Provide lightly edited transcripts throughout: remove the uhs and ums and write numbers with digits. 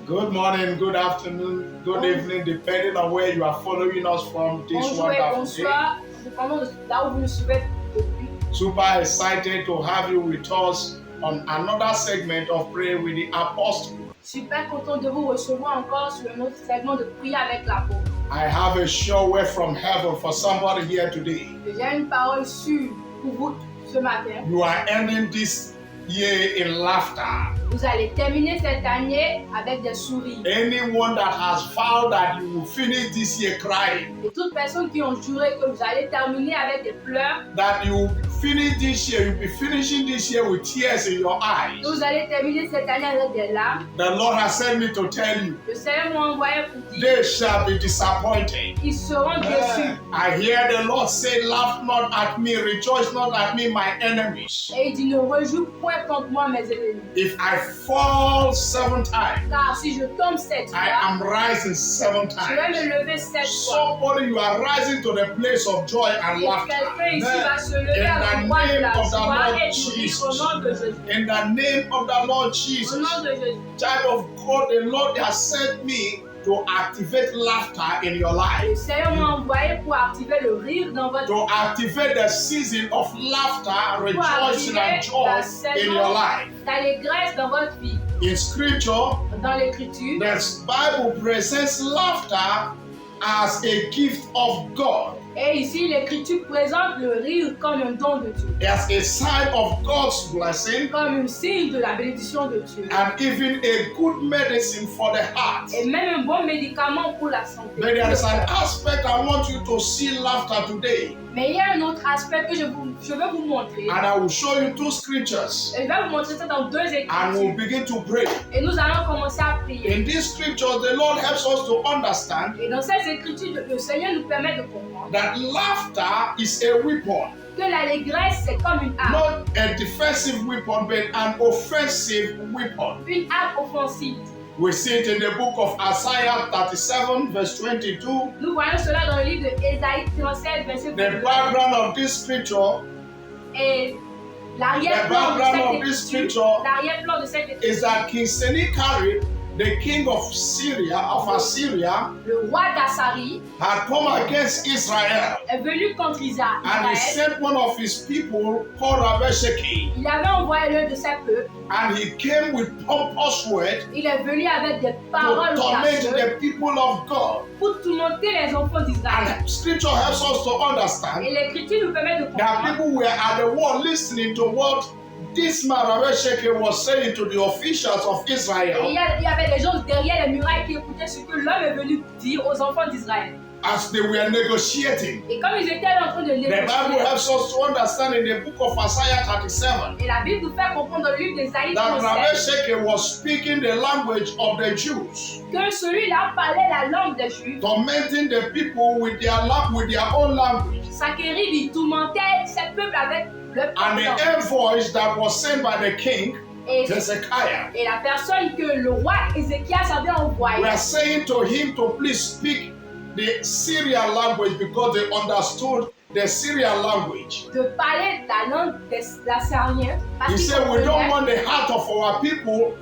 Good morning, good afternoon, good evening, depending on where you are following us from this Bonjour et wonderful day. bonsoir, dépendant de là où vous nous suivez depuis. Super excited to have you with us on another segment of Prayer with the Apostle. Super content de vous recevoir encore sur un autre segment de prière avec l'apôtre. I have a sure word from heaven for somebody here today. J'ai une parole sûre pour vous ce matin. You are ending this year in laughter. Vous allez terminer cette année avec des sourires. Anyone that has vowed that you will finish this year crying, Et toutes personnes qui ont juré que vous allez terminer avec des pleurs, that you will finish this year, you'll be finishing this year with tears in your eyes. que vous allez terminer cette année avec des larmes. The Lord has sent me to tell you, Le Seigneur m'a envoyé pour dire they shall be disappointed. qu'ils seront déçus. I hear the Lord say, laugh not at me, rejoice not at me, my enemies. Et il dit ne rejouez point contre moi mes ennemis. If I fall 7 times, Car si je tombe 7 I fois, am rising 7 je vais me times. lever 7 fois. Somebody, you are rising to the place of joy and Et laughter. quelqu'un ici va se lever In à the l'endroit de name la of the joie Lord et du rire au Jesus. nom de Jésus. In the name of the Lord Au Jesus. nom de Jésus. Child of God, the Lord has sent me to activate laughter in your Le life. Seigneur m'a envoyé pour activer le rire dans votre vie. To activate the season of laughter, Pour rejoicing, activer and joy la in your saison life. d'allégresse dans votre vie. In scripture, Dans l'Écriture, the Bible presents laughter as a gift of God, et ici l'Écriture présente le rire comme un don de Dieu, as a sign of God's blessing, comme un signe de la bénédiction de Dieu, and even a good medicine for the heart. et même un bon médicament pour la santé. But there is an aspect I want you to see laughter today, Mais il y a un autre aspect que je veux vous montrer. and I will show you 2 scriptures, Et je vais vous montrer ça dans 2 and we'll Écritures. begin to pray. Et nous allons commencer à prier. In these scriptures, the Lord helps us to understand Et dans ces Écritures, le Seigneur nous permet de comprendre that laughter is a weapon, que l'allégresse, c'est comme une arme. not a defensive weapon, but an offensive weapon. Une arme offensive. We see it in the book of Isaiah 37, verse 22. Nous voyons cela dans le livre de Ésaïe 37, verset The 22. background of this scripture Et The l'arrière-plan background of de this cette scripture écriture, l'arrière-plan de cette écriture, is that King Sennacherib, the king of Assyria, le roi d'Assari had come against Israel, est venu contre and he Israël. sent one of his people called Rabeshakeh, Il avait envoyé l'un de ses peuples. and he came with pompous words Il est venu avec des to paroles torment gracieuses the people of God. pour tourmenter les enfants d'Israël. And scripture helps us to understand Et l'écriture nous permet de that comprendre people were at the wall listening to what this man Rabeshakeh was saying to the officials of et Israel il y avait des gens derrière les murailles qui écoutaient ce que l'homme est venu dire aux enfants d'Israël. as they were negotiating. Et comme ils étaient en train de The Bible négocier, helps us to understand in the book of Isaiah 37 et la Bible nous fait comprendre dans le livre d'Ésaïe that 37 Rabeshakeh was speaking the language of the Jews, que celui-là parlait la langue des Juifs. tormenting the people with their own language. Sanchérib, il tourmentait ses peuples avec le And peuple. the envoys that was sent by the king, Et Hezekiah, la personne que le roi Ézéchias avait envoyée were saying to him to please speak the Syrian language because they understood the Syrian language. de parler la langue des Assyriens. Parce He qu'ils said, we don't comprenaient. want the heart of our people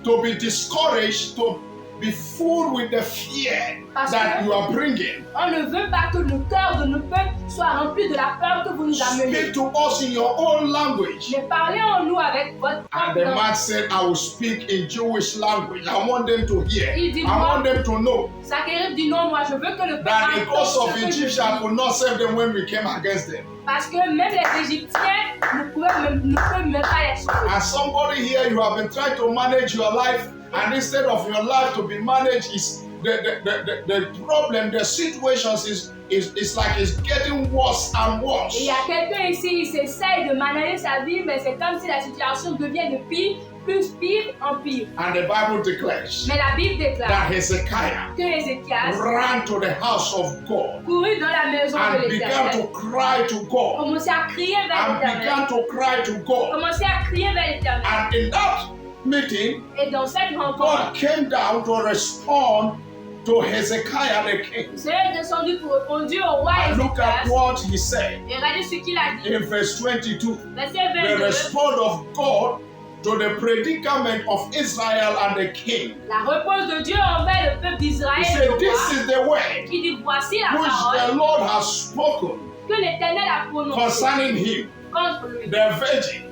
to be discouraged, to be full with the fear that you are bringing. On ne veut pas que le cœur de nos peuples soit rempli de la peur que vous nous amenez. Speak to us in your own language. Mais parlez-en-nous avec votre And propre the langue. man said, I will speak in Jewish language. I want them to hear. Il dit, I want them to know Sanchérib dit non, moi je veux que le peuple that the cause entende of ce que je Egyptians dis. could not save them when we came against them. Parce que même les Égyptiens ne peuvent même pas les sauver. And somebody here, you have been trying to manage your life, and instead of your life to be managed, is the problem, the situations is like it's getting worse and Et worse. il y a quelqu'un ici, il s'essaye de manager sa vie, mais c'est comme si la situation devient de pire en pire. And the Bible declares Mais la Bible déclare that Hezekiah que Ézéchias ran to the house of God courut dans la maison de and began l'Éternel, to cry to God. commençait à crier vers And l'Éternel, began to cry to God. commençait à crier vers l'Éternel. And in that meeting, Et dans cette rencontre, God came down to respond to Hezekiah the king. le Seigneur est descendu pour répondre au roi And look at Ézéchias. what he said Et regardez ce qu'il a dit. in verse 22. Verset The 22. response of God to the predicament of Israel and the king. La réponse de Dieu envers le peuple He d'Israël, said, le this roi, is the word qui dit voici la which the parole Lord has spoken que l'Éternel a prononcée concerning him. contre lui. The virgin,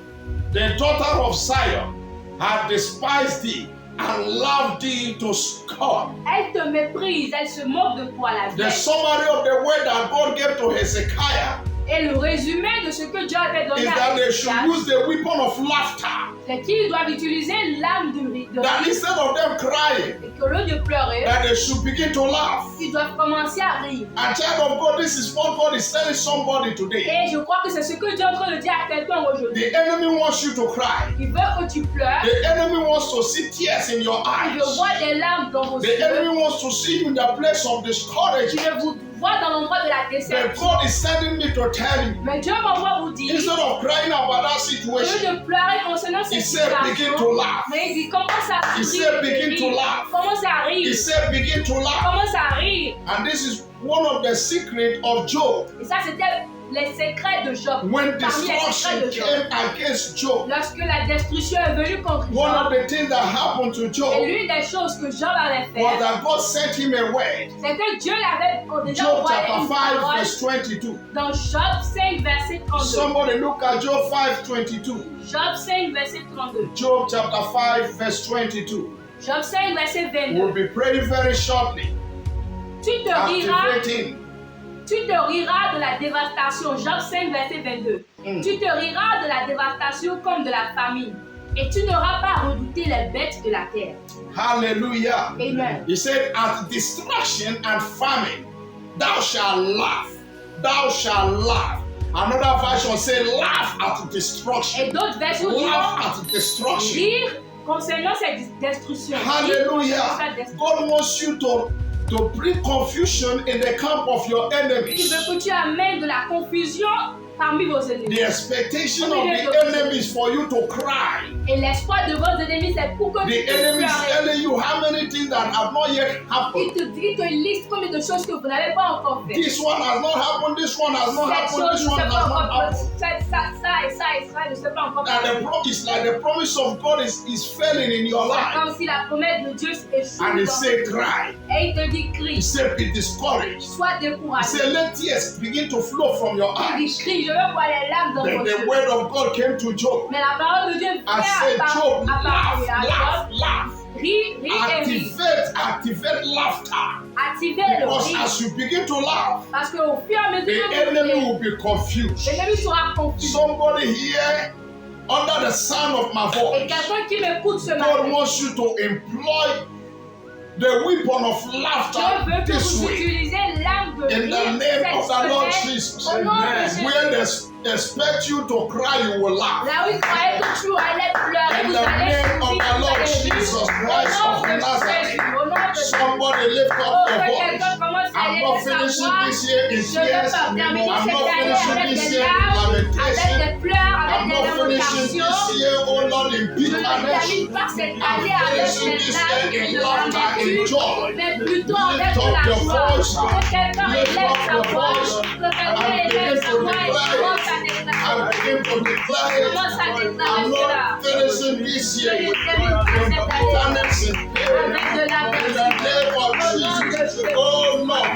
the daughter of Zion, had despised thee and loved thee to scorn. Elle te méprise, elle se moque de toi, la The vierge. summary of the word that God gave to Hezekiah Et le résumé de ce que Dieu avait donné is à that they should Ézéchiel, use the weapon of laughter. c'est qu'ils doivent utiliser l'âme de rire. That instead of them crying, Et qu'au lieu de pleurer, that they should begin to laugh. ils doivent commencer à rire. And child of God, this is what God is telling somebody today. Et je crois que c'est ce que Dieu est en train de dire à quelqu'un aujourd'hui. The enemy wants you to cry. Il veut que tu pleures. The enemy wants to see tears in your Il eyes. veut voir des larmes dans vos The yeux. enemy wants to see you in the place of Il discouragement. veut vous voir dans l'endroit de la But déception. God is sending me to tell you, Mais Dieu m'envoie vous dire, instead of crying about that au lieu situation, de pleurer concernant He cette said, begin to situation, laugh. mais il dit commence à He rire. said, begin to laugh. Commence à He rire. said, begin to laugh. Commence à rire. And this is one of the secrets of Job. Et ça, c'était les secrets de Job. When Parmi les secrets destruction de Job. came against Job, Lorsque la destruction est venue contre one of Job, the things that happened to et Job l'une des choses que Job avait was fait, that God sent him a word. c'est que Dieu l'avait déjà Job envoyé chapter une 5, parole verse 22. dans Job 5, verset 32. Somebody look at Job 5, 22. Job 5, verset 32. Job chapter 5, verse 22. Job 5, verset 22. We'll be praying very shortly. Tu te riras, Activating. tu te riras de la dévastation. Job 5, verset 22. Tu te riras de la dévastation comme de la famine. Et tu n'auras pas redouté les bêtes de la terre. Hallelujah. Amen. He said, at destruction and famine, thou shalt laugh. Thou shalt laugh. Another version say, laugh at destruction. Et d'autres versions Laugh diront at destruction. rire concernant cette destruction. Rire Hallelujah. concernant cette destruction. God wants you to bring confusion in the camp of your Il enemies. veut que tu amènes de la confusion parmi vos ennemis. The expectation of the enemies for you to cry. Et l'espoir de vos ennemis, c'est pour que The tu puisses enemy is pleurer. telling you how many things that have not yet happened. Il te liste combien de choses que vous n'avez pas encore fait. This one has not happened, this one has not Cette happened, chose this ne one s'est has pas not encore happened. fait. Ça et ça et ça ne s'est pas encore And fait. the promise, like the promise of God is failing in your C'est life. comme si la promesse de Dieu échoue. And he dans said, ta vie. cry. Et il te dit He crie. said, be discouraged. Sois He découragé. said, let tears begin to flow from your Il dit eyes. crie. Je veux voir les larmes dans Then vos the yeux. word of God came to Job Mais la parole de Dieu and said, vient Job, à laugh, parler à laugh, Job. laugh. Ris et ris. Activate laughter. Activez le Because rire. as you begin to laugh, Parce qu'au fur et à mesure the que vous enemy riez, will be confused. l'ennemi sera confus. Somebody here, under the sound of my Et voice, quelqu'un qui m'écoute ce God matin, wants you to employ the weapon of Dieu laughter veut que this vous way. utilisez l'âme de In the rire name of the Lord cette Jesus. semaine. Au nom de Jésus. Where they expect you to cry, you will laugh. Là où il croyait que tu allais pleurer, In vous the allez name of sourire, the vous Lord allez rire. Jesus Au Christ nom of de Nazareth. Jésus, au nom de Jésus. Somebody lift Oh, up que your quelqu'un voice. commence à I'm élever not sa finishing voix. this year in Je veux tears. pas terminer I'm cette not année finishing avec this des year in larmes, avec lamentation. des pleurs, I'm avec not des finishing lamentations. this year, oh Lord, in Je ne bitterness. termine pas cette I'm année avec finishing des this larmes year et in de laughter, in l'amertume, joy. mais plutôt avec Lift de up la your joie. voice. Que quelqu'un Lift élève up sa your voix, voice. que quelqu'un And élève sa begin to voix et declare commence à it. déclarer. I begin to declare it. Commence à déclarer I'm cela. not finishing this year Je with ne termine pas cette année bitterness and pain. avec de In the l'amertume. name of Au nom de Jesus. Jésus. Oh Lord,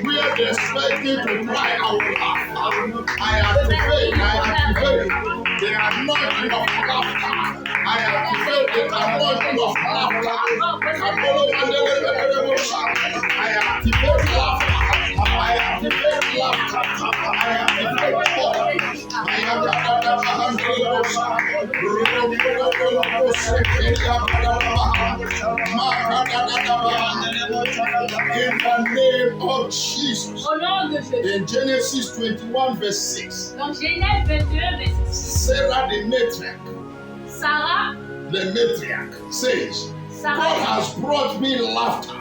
we are expecting to cry out loud. I activate the anointing of laughter. I activate the anointing of laughter. I activate laughter. I activate laughter. I activate joy. I in the name of Jesus. Au nom de Jésus. In Genesis 21, verse 6, Donc Genèse 21, verset 6. Sarah the matriarch, Sarah, says, God Sarah, has brought me laughter,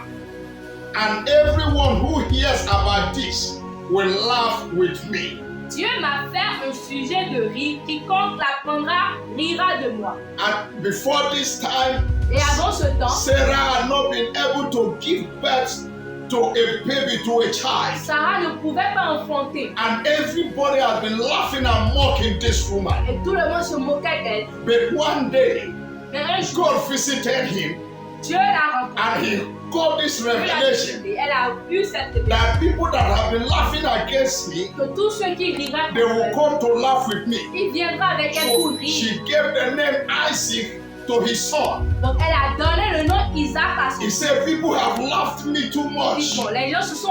and everyone who hears about this will laugh with me. Dieu m'a fait un sujet de rire. Quiconque l'apprendra rira de moi. And before this time, Et avant ce temps, Sarah had not been able to give birth to a baby, to a child. Sarah ne pouvait pas enfanter. And everybody has been laughing and mocking this woman. Et tout le monde se moquait d'elle. But one day, Mais un jour, God visited him Dieu l'a rencontrée. and he got this revelation Elle a eu cette révélation. that people that have been laughing against me, Que tous ceux qui riraient, they will come to laugh with me. il viendra avec elle pour So rire. she gave the name Isaac to his son. Donc elle a donné le nom Isaac à son He fils. said, people have laughed me too much. Bon, les gens se sont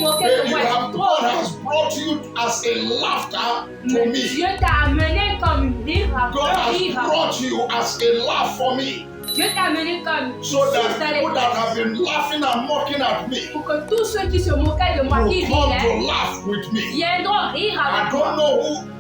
moqués But de you moi. have, God has brought you as a laughter to me. Dieu t'a amené comme une rire à God has rire. brought you as a laugh for me. Dieu t'a amené comme une So source that dans les people that have been laughing and mocking at me pour que tous ceux qui se moquaient de moi, qui will come riaient, to laugh with me. viendront rire I avec don't moi. know who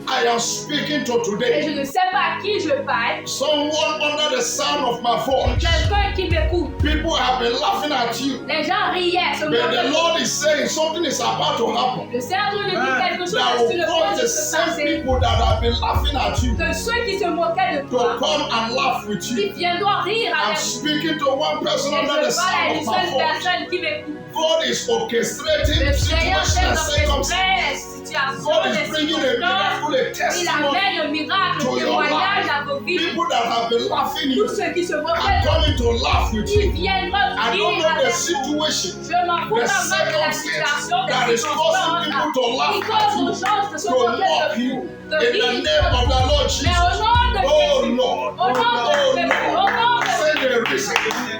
I am speaking to Et today. je ne sais pas à qui je parle. Someone under the sound of my voice. Quelqu'un qui m'écoute. People have been laughing at you. Les gens riaient, se But the moquaient. Lord is saying something is about to happen. Le Seigneur nous dit quelque chose That sur will le cause point the de se same passer. people that have been laughing at you Que ceux qui se moquaient de to toi, come and laugh with ils you. viendront rire I'm avec speaking to one person Et under the je parle à sound une of my seule voice. personne qui m'écoute. God is orchestrating Le Seigneur situations fait and circumstances. orchestrer les situations, God les is bringing a circonstances. miracle, a Il testimony. amène le miracle, to le your témoignage life. à vos vies. People that have been laughing you Tous ceux qui se are moquaient de coming to laugh with ils you. viendront I don't rire know the avec vous. situation, Je m'en fous the pas mal de la circumstance situation, that des is causing people circonstances to qui laugh causent aux at you, gens de se to moquer mock de you. vous, de In the rire name of the Lord Mais Jesus. au nom de Oh Jésus, Lord, au nom de oh Jésus, au Lord, nom de say the reason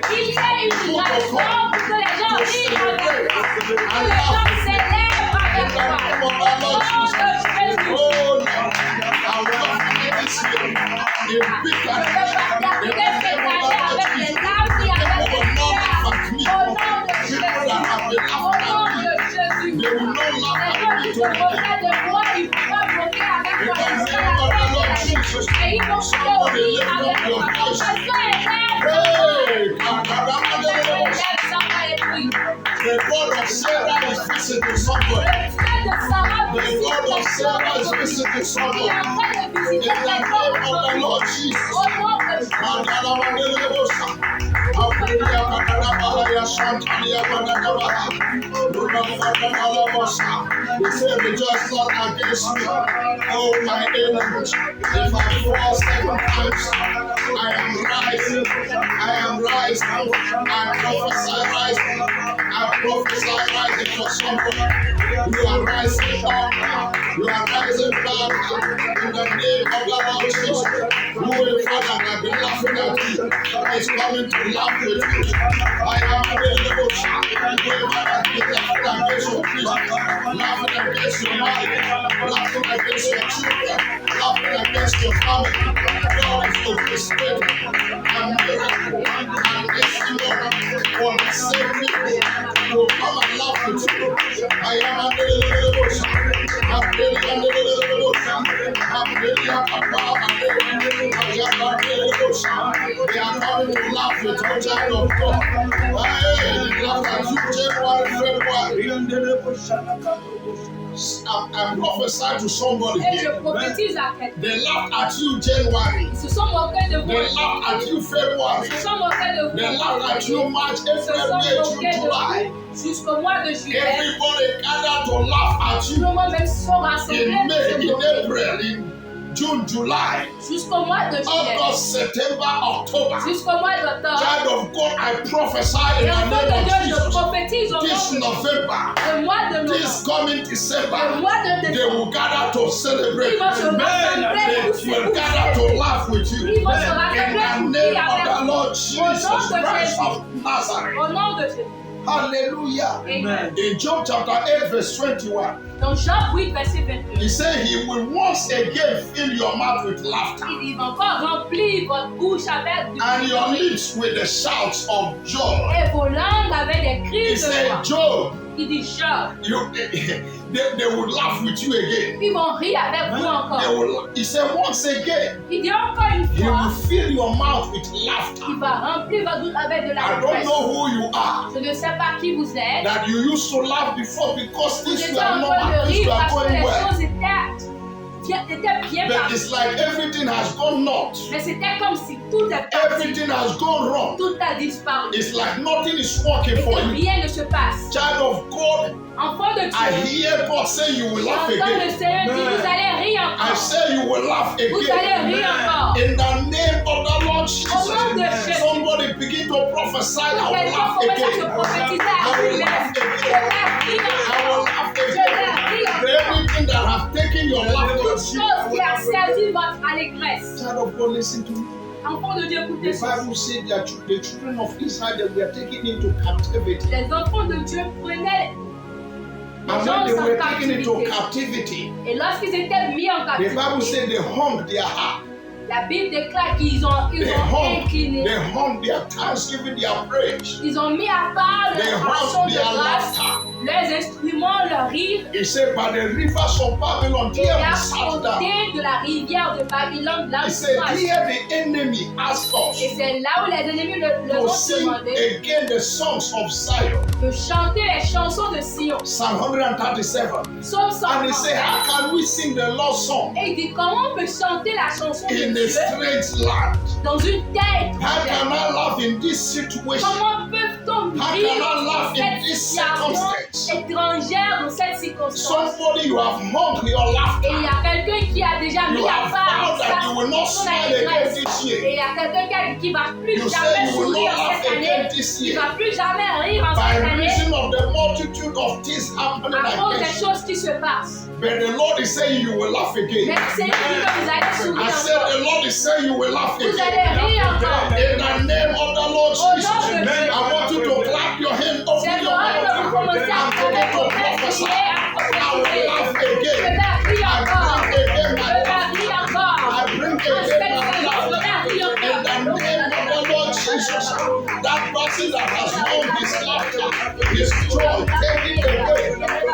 il y a une raison pour que les gens rient avec toi, que les gens célèbrent avec toi. Au nom de Jésus. Oh Lord, I will not forget this year. In big Je veux pas terminer cette année avec les larmes et avec les pleurs. Au nom de Jésus. Au nom de Jésus. they will not laugh Les at gens me qui se today. moquaient de moi, ils vont pas moquer avec moi jusqu'à la fin de l'année. Et ils vont pleurer avec moi. Parce que Hey, élève, the God of Sarah is visiting somebody. The God of Sarah is visiting somebody. In the name of the Lord Jesus. He said, rejoice not against me, oh my enemies. If I fall 7 times, I am rising. I am rising. I prophesy rising. I prophesy rising for somebody. You are rising up. You are rising back in the name of the Lord Jesus. Who will Father have been laughing at you is coming to laugh with you. I am available. Whoever has been laughing against your business, laughing against your marriage, laughing against your children, laughing against your family, God is orchestrating a miracle and testimony for the same people who come and laugh with you. I am available. They are coming to laugh with you, child of God. Hey, they laugh at you, January, February. I'm prophesying to somebody Et je here. prophétise à quelqu'un. They laughed at you January. Ils se sont moqués de They vous. laughed at you Ils February. se sont moqués de vous. They laughed at you March, Ils se April, sont May, moqués June, de July. vous jusqu'au mois de juillet. Everybody gathered to laugh at Tout you le monde même se sont rassemblés in pour se May, in moquer. April, in June, July, Jusqu'au mois de juillet. August, September, October. Jusqu'au mois d'octobre. Child of God, I prophesy in Et the enfant name de of Dieu, je Jesus. prophétise au This nom November, le mois de this novembre. coming Le December, mois de they décembre. will gather to celebrate. Ils vont se rassembler They pour se will gather to laugh with you. Ils vont se In rassembler the pour name prier of the avec Lord vous. Jesus Christ of Nazareth. Au nom de Jésus. Hallelujah. Amen. In Job chapter 8, verse 21, Dans Job 8, verset 21. he said, he will once again fill your mouth with laughter Il dit, il va encore remplir votre bouche avec du and your rire lips with the shouts of joy. et vos langues avec des He cris de said, joie. Job, Il dit, Job, they will laugh with you again. ils vont rire avec vous encore. He said, once again, Il dit encore une he will fois, fill your mouth with laughter. il va remplir votre bouche avec de la I don't joie. know who you are, Je ne sais pas qui vous êtes. that you used to laugh before because Vous things étiez were en train normal, de things rire were parce que going les well. choses étaient bien But parti. it's like everything has gone north. Mais c'était comme si tout est parti. Everything has gone wrong. Tout a disparu. It's like nothing is working Et for que you. rien ne se passe. Child of God, Enfant de I Dieu, hear God say you will laugh j'entends le again. Seigneur dire, vous allez rire I encore. say you will laugh Vous allez again. rire encore. In the name of the Lord Au nom Jesus. de Jésus. Somebody begin to prophesy. I will Quelqu'un laugh commence à se again. prophétiser I à will lui-même. laugh Je again. vais rire I will encore. laugh Je vais again. rire encore. Everything that have taken your Toute laughter. chose qui a servi votre allégresse. Child of God, listen to me. Enfant de Dieu, The écoutez ceci. Bible said that the children of Israel that were taken into captivity. Les enfants de Dieu prenaient And les when they gens were en taken into captivité. captivity, Et lorsqu'ils étaient mis en the Bible captivité, said they hung their heart. la Bible déclare qu'ils ont They hung incliné. their thanksgiving, their praise, Ils ont mis à part they leur action hung de their grâce, laughter. leurs instruments, leurs rires, He said, by the rivers of Babylon, et here à we sat down. côté de la rivière de Babylone, là He où said, ils here the enemy asked us Et c'est là où les ennemis leur to ont sing demandé again the songs of Zion. de chanter les chansons de Sion. Psalm 137. Psaume And he said, 137. how can we sing the Lord's song Et il dit comment on peut chanter la chanson de in a Dieu strange land? dans une terre How can étrangère? I laugh in this situation? Comment peut-on How vivre can I laugh dans in cette this situation circumstance? étrangère, dans cette circonstance? Somebody, you have mocked your laughter. Et il y a quelqu'un qui a déjà You mis à have part vowed that you will not son smile again allégresse. this Et year. il y a quelqu'un qui va plus You say jamais you will sourire not laugh cette again année. this Il year. va plus jamais rire en By cette année reason of the multitude of things happening à cause des against you. choses qui se passent. But the Lord is saying you will laugh Mais again. le Seigneur dit que vous allez sourire I said encore. the Lord is saying you will laugh Vous again. allez rire encore. In the name of the Lord Au nom Jesus, de Jésus. I want you to clap your hand, open C'est your vrai que vous mouth, commencez à and begin to prophesy. I will laugh again. I bring again my laugh. I bring again my laugh. In the name of the Lord Jesus, that person that has known his laughter, his joy, take it away.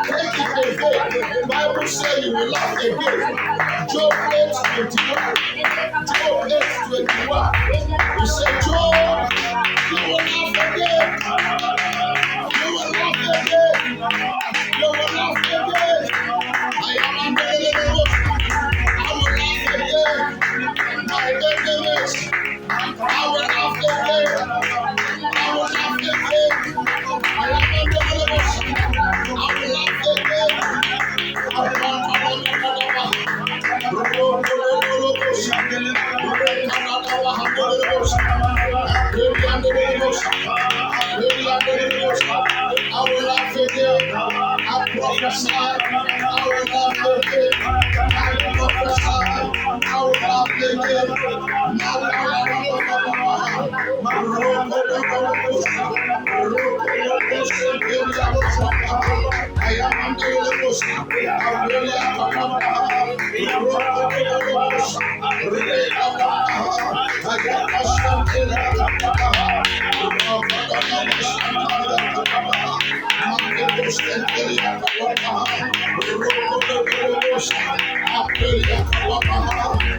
Take it away. Bible says you will laugh again. Job 8:21. Job 8:21. You say, Job, you will laugh again. You will laugh again. You will laugh again. I am unbelievable. I will laugh again. My goodness. I will laugh again. I will laugh again. I am unbelievable. I will laugh again. I will laugh again. I will laugh again. I prophesy. I will laugh again. I prophesy. I will laugh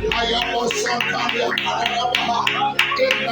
I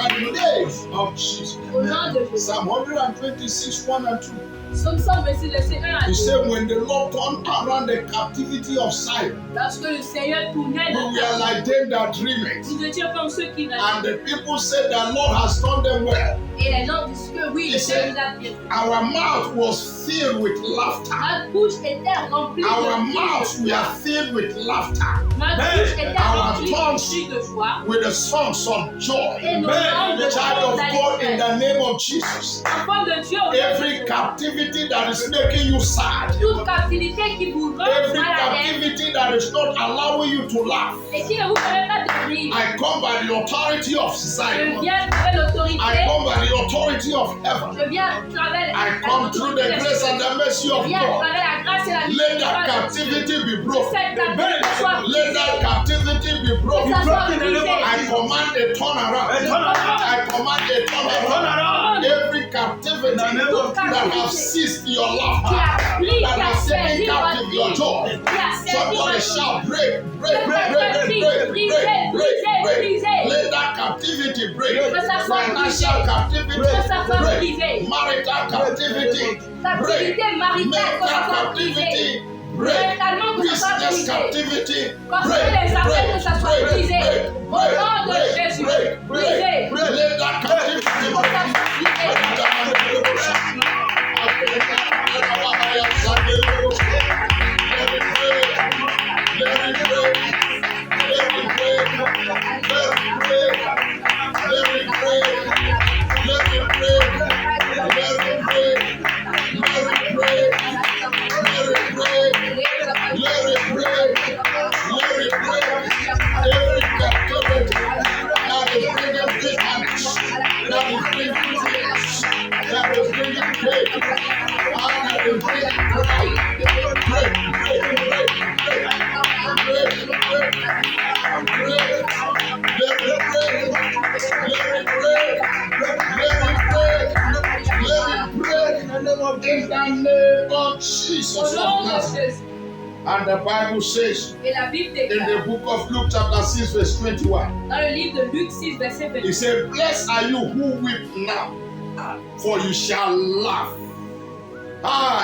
am in the name of Jesus. Au nom de Jésus. Psalm 126, 1 and 2. Psaume 126, verset 1 à He 2. said, when the Lord turned around the captivity of Zion, Lorsque le Seigneur tournait we dans were like them that dream it. nous étions comme ceux qui rêvaient. And the people said that Lord has done them well. Et les gens disent que oui, le Seigneur nous a bien fait. Our mouth was filled with laughter. Notre bouche était remplie Our de mouths joie. were filled with laughter, Notre bouche était Our remplie tongues de joie. with the songs of joy. Et nos langues de Child of God, in d'allégresse. the name of Jesus, Enfants de Dieu, au nom de every Jésus. captivity that is making you sad, Toute captivité qui vous rend every mal à l'aise captivity that is not allowing you to laugh, et qui ne vous permet pas de rire, I come by the authority of je Zion. viens avec l'autorité, I come by the authority of heaven. je viens à travers I come through the grace and the mercy je of viens à God. travers la grâce et la Let that miséricorde de Dieu. captivity be Que broken. cette captivité soit Let that captivity be que broken. ça soit brisé. I command a turnaround. I command a turnaround. Every captivity that has seized your Qui laughter, a pris, that qui a has taken saisi captive votre your vie, joy. qui a saisi Somebody votre vie. shout, break, break, break, break, break, break, break, break. Let that captivity break. Que ça soit Financial brisé. captivity, Que ça soit break. brisé. Marital captivity, break. Captivité maritale, que ça Mental soit brisé. captivity, break. Mentalement, que ce soit Business brisé. captivity, Construire les affaires, que ça soit brisé. Au nom de Jésus. Brisé. Let that captivity Au nom de Jésus. In the name of Jesus Au of nom de Nazareth. Jésus. And the Bible says Et la Bible in the déclare book of Luke chapter 6 verse 21, dans le livre de Luc 6, verset 20. it said, blessed are you who weep now, for you shall laugh.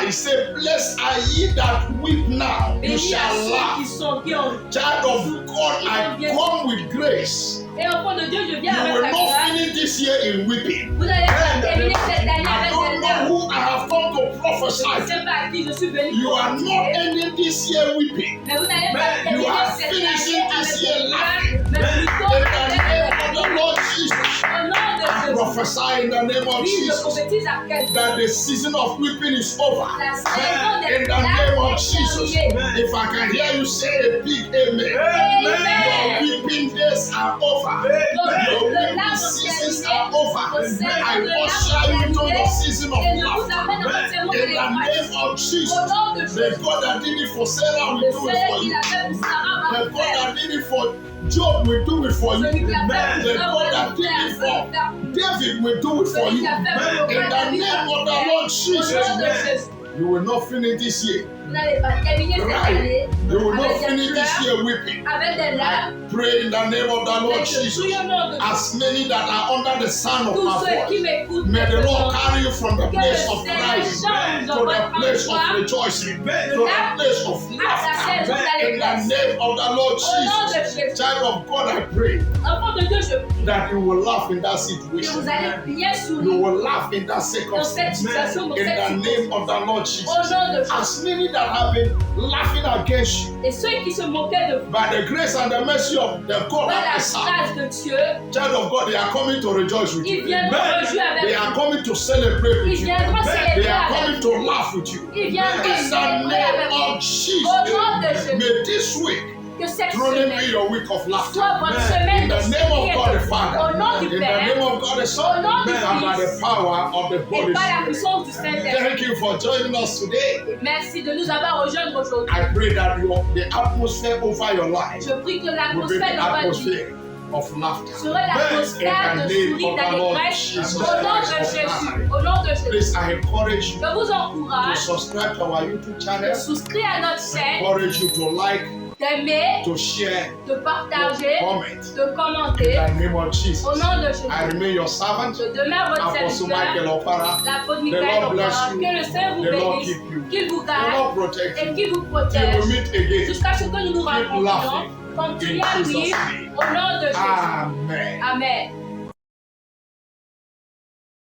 He said, blessed are ye that weep now, you Bénis à shall ceux qui laugh. sont qui ont. Child of God, I come with grace. Et enfant de Dieu, je viens You avec will la not grâce. finish this year in weeping. Vous n'allez pas terminer cette année I avec don't des know larmes. who I have come to Je ne prophesy sais to. pas à qui je suis venu You pour are not dire. ending this year weeping. Mais vous n'allez pas You terminer are cette finishing année this avec year des laughing. larmes, mais plutôt In the avec name of the des Lord Jesus, Au nom de I Jésus. prophesy in the name of Oui, je Jesus prophétise à quelqu'un. that the season of weeping is over. La saison des In the name larmes of est Jesus, terminée. if I can hear you say a big amen, your Amen. weeping days are over. Your weeping seasons are over. I usher you into your season of Et je vous laughter. amène dans votre saison de In the l'épreuve. name of Jesus, Au nom de the Jésus. God that did it for Sarah will Le do it Seigneur for qui you. l'a fait pour Sarah va The le God faire. that did it for Job will do it for you. Celui qui l'a fait The pour God that did it for David will do it for celui you. qui l'a fait pour In the name of the Lord Au nom de Jesus, Jésus. you will not finish this year. Vous n'allez pas terminer cette année You will not avec des finish this pleurs, year weeping. avec des larmes. Pray in the name of the Lord Mais je Jesus. prie au nom de Jésus. As many that are under the sound of Tous my ceux qui voice, m'écoutent, may the Lord maintenant, carry you from the que place le of Seigneur crying change to the votre place of endroit rejoicing, to the place of à la saison laughter. In the d'allégresse. name of the Lord Au nom de Jesus, Jésus. child of God, I pray Enfant de Dieu, je prie that you will laugh in that que situation. vous allez bien You sourire will laugh in that dans cette circumstance. situation, dans In cette the name situation. of the Lord Au Jesus. nom de Jésus. As many that have been laughing against you, Et ceux qui se moquaient de vous, by the grace and the mercy of the God par that la is out, grâce de Dieu, child of God, they are coming to rejoice with ils you. viendront rejouer They avec are vous. coming to celebrate Ils with you. viendront They célébrer are avec coming vous. to laugh with you. Ils viendront In the célébrer avec name vous. of Jesus, Au nom de Jésus. may this week Que cette truly be semaine your week of laughter. soit votre semaine In de the name of sourire. God the Au Father, nom du in the Père, name of God the au Son, nom du and by the Fils, power of the et Holy par la Spirit. puissance du Saint-Esprit. Thank you for joining us today. Merci de nous avoir rejoints aujourd'hui. I pray that the atmosphere over your life Je prie que will be l'atmosphère the dans votre vie atmosphere of laughter. serait l'atmosphère de sourire, d'allégresse. Au nom de Jésus. Au nom de Jésus. Please, I encourage you Je vous to encourage subscribe to our YouTube de channel. souscrire à notre chaîne, Encourage you to like, d'aimer, to share, de to partager, comment. de commenter. In the name of Jesus. Au nom de Jésus. I remain your servant, Je demeure votre Apostle Michael serviteur, Opara. l'apôtre The Michael Lord bless Opara. you. Que le Seigneur vous The Lord bénisse, keep you. qu'il vous The garde Lord protect et you. qu'il vous Till protège. we meet again. Jusqu'à ce que nous nous Keep rencontrions. laughing. Continuez In à Jesus' rire name. au nom de Jésus. Amen. Amen.